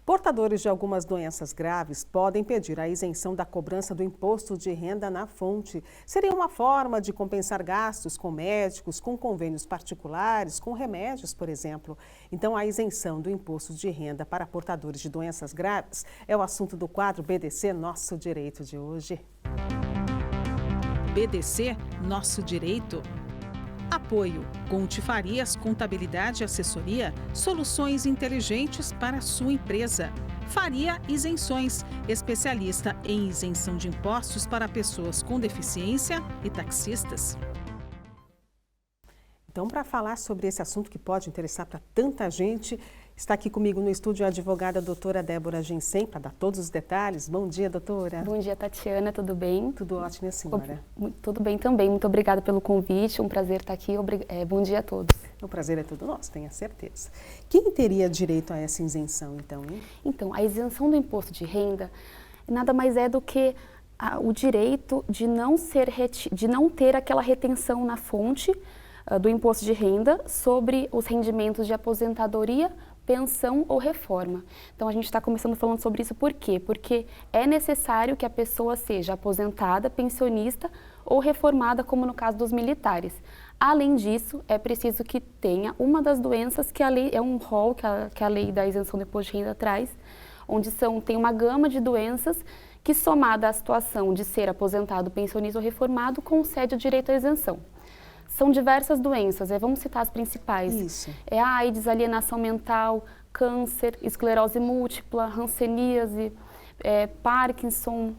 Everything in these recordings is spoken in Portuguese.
Portadores de algumas doenças graves podem pedir a isenção da cobrança do imposto de renda na fonte. Seria uma forma de compensar gastos com médicos, com convênios particulares, com remédios, por exemplo. Então, a isenção do imposto de renda para portadores de doenças graves é o assunto do quadro BDC Nosso Direito de hoje. BDC Nosso Direito. Apoio. Conte Farias Contabilidade e Assessoria, soluções inteligentes para a sua empresa. Faria Isenções, especialista em isenção de impostos para pessoas com deficiência e taxistas. Então, para falar sobre esse assunto que pode interessar para tanta gente, está aqui comigo no estúdio a advogada doutora Débora Gensen, para dar todos os detalhes. Bom dia, doutora. Bom dia, Tatiana, tudo bem? Tudo ótimo, e a senhora? Tudo bem também, muito obrigada pelo convite, um prazer estar aqui, bom dia a todos. O prazer é todo nosso, tenha certeza. Quem teria direito a essa isenção, então, hein? Então, a isenção do imposto de renda nada mais é do que o direito de não ter aquela retenção na fonte do imposto de renda sobre os rendimentos de aposentadoria, pensão ou reforma. Então, a gente está começando falando sobre isso por quê? Porque é necessário que a pessoa seja aposentada, pensionista ou reformada, como no caso dos militares. Além disso, é preciso que tenha uma das doenças que a lei, é um rol que a lei da isenção do imposto de renda traz, onde tem uma gama de doenças que, somada à situação de ser aposentado, pensionista ou reformado, concede o direito à isenção. São diversas doenças, vamos citar as principais. Isso. É a AIDS, alienação mental, câncer, esclerose múltipla, hanseníase, Parkinson,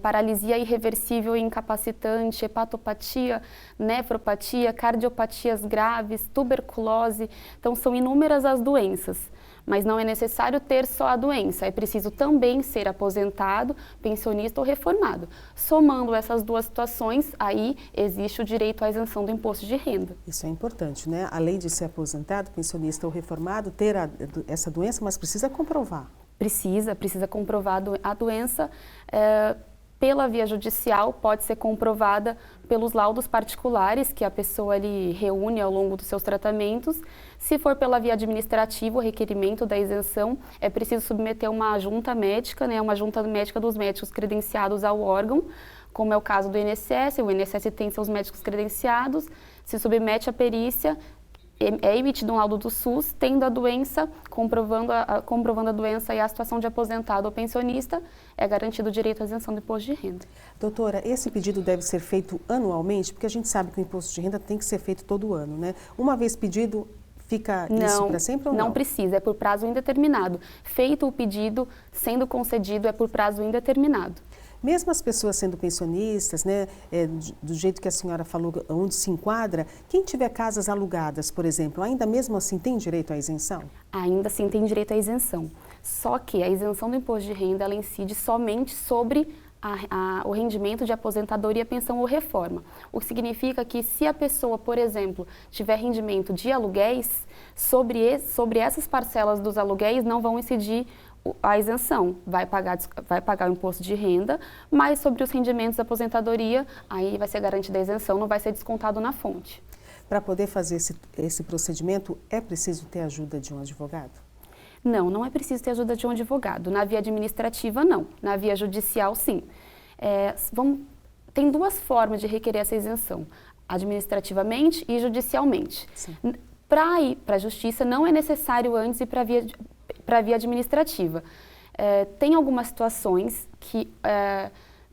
paralisia irreversível e incapacitante, hepatopatia, nefropatia, cardiopatias graves, tuberculose. Então, são inúmeras as doenças. Mas não é necessário ter só a doença, é preciso também ser aposentado, pensionista ou reformado. Somando essas duas situações, aí existe o direito à isenção do imposto de renda. Isso é importante, né? Além de ser aposentado, pensionista ou reformado, ter essa doença, mas precisa comprovar. Precisa comprovar a doença. Pela via judicial, pode ser comprovada pelos laudos particulares que a pessoa ali reúne ao longo dos seus tratamentos. Se for pela via administrativa, o requerimento da isenção, é preciso submeter uma junta médica, uma junta médica dos médicos credenciados ao órgão, como é o caso do INSS. O INSS tem seus médicos credenciados, se submete à perícia, é emitido um laudo do SUS, tendo a doença, comprovando a doença e a situação de aposentado ou pensionista, é garantido o direito à isenção do imposto de renda. Doutora, esse pedido deve ser feito anualmente? Porque a gente sabe que o imposto de renda tem que ser feito todo ano, né? Uma vez pedido, fica isso para sempre ou não? Não precisa, é por prazo indeterminado. Feito o pedido, sendo concedido, é por prazo indeterminado. Mesmo as pessoas sendo pensionistas, né, do jeito que a senhora falou, onde se enquadra, quem tiver casas alugadas, por exemplo, ainda mesmo assim tem direito à isenção? Ainda assim tem direito à isenção. Só que a isenção do imposto de renda, ela incide somente sobre o rendimento de aposentadoria, pensão ou reforma. O que significa que se a pessoa, por exemplo, tiver rendimento de aluguéis, sobre essas parcelas dos aluguéis não vão incidir a isenção, vai pagar o imposto de renda, mas sobre os rendimentos da aposentadoria, aí vai ser garantida a isenção, não vai ser descontado na fonte. Para poder fazer esse procedimento, é preciso ter ajuda de um advogado? Não é preciso ter ajuda de um advogado. Na via administrativa, não. Na via judicial, sim. Tem duas formas de requerer essa isenção, administrativamente e judicialmente. Para ir para a justiça, não é necessário antes ir para a via administrativa. Tem algumas situações que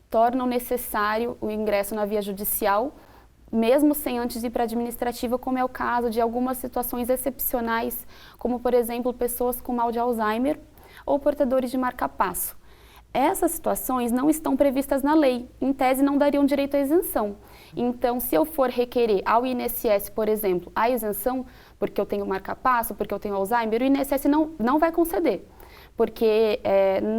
tornam necessário o ingresso na via judicial, mesmo sem antes ir para a administrativa, como é o caso de algumas situações excepcionais, como, por exemplo, pessoas com mal de Alzheimer ou portadores de marca-passo. Essas situações não estão previstas na lei, em tese não dariam direito à isenção. Então, se eu for requerer ao INSS, por exemplo, a isenção, porque eu tenho marca-passo, porque eu tenho Alzheimer, o INSS não vai conceder, porque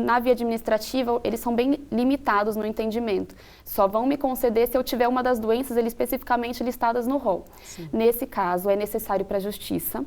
na via administrativa eles são bem limitados no entendimento. Só vão me conceder se eu tiver uma das doenças especificamente listadas no rol. Nesse caso, é necessário para a justiça.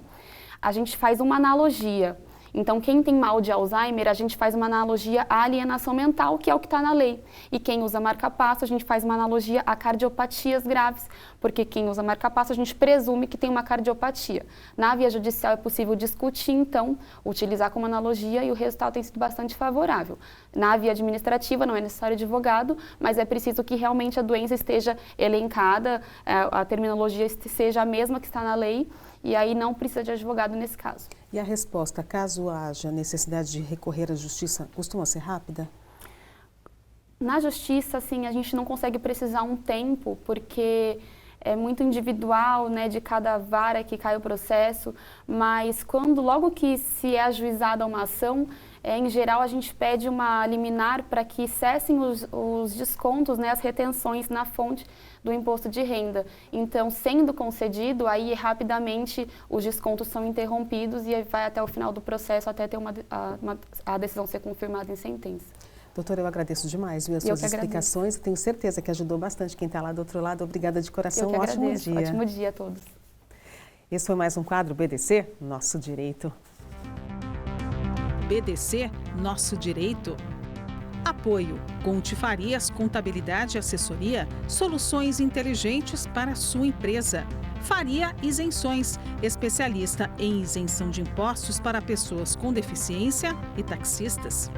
A gente faz uma analogia Então, quem tem mal de Alzheimer, a gente faz uma analogia à alienação mental, que é o que está na lei. E quem usa marca-passo, a gente faz uma analogia a cardiopatias graves, porque quem usa marca-passo, a gente presume que tem uma cardiopatia. Na via judicial é possível discutir, então, utilizar como analogia e o resultado tem sido bastante favorável. Na via administrativa não é necessário advogado, mas é preciso que realmente a doença esteja elencada, a terminologia seja a mesma que está na lei, e aí não precisa de advogado nesse caso. E a resposta, caso haja necessidade de recorrer à justiça, costuma ser rápida? Na justiça, assim, a gente não consegue precisar um tempo, porque é muito individual, né, de cada vara que cai o processo, mas logo que se é ajuizada uma ação, em geral a gente pede uma liminar para que cessem os descontos, né, as retenções na fonte do imposto de renda. Então, sendo concedido, aí rapidamente os descontos são interrompidos e vai até o final do processo, até ter a decisão ser confirmada em sentença. Doutora, eu agradeço demais, viu, as suas explicações. Tenho certeza que ajudou bastante quem está lá do outro lado. Obrigada de coração. Eu que ótimo agradeço. dia. Ótimo dia a todos. Esse foi mais um quadro BDC, Nosso Direito. BDC, Nosso Direito. Apoio: Conte Farias Contabilidade e Assessoria, soluções inteligentes para a sua empresa. Faria Isenções, especialista em isenção de impostos para pessoas com deficiência e taxistas.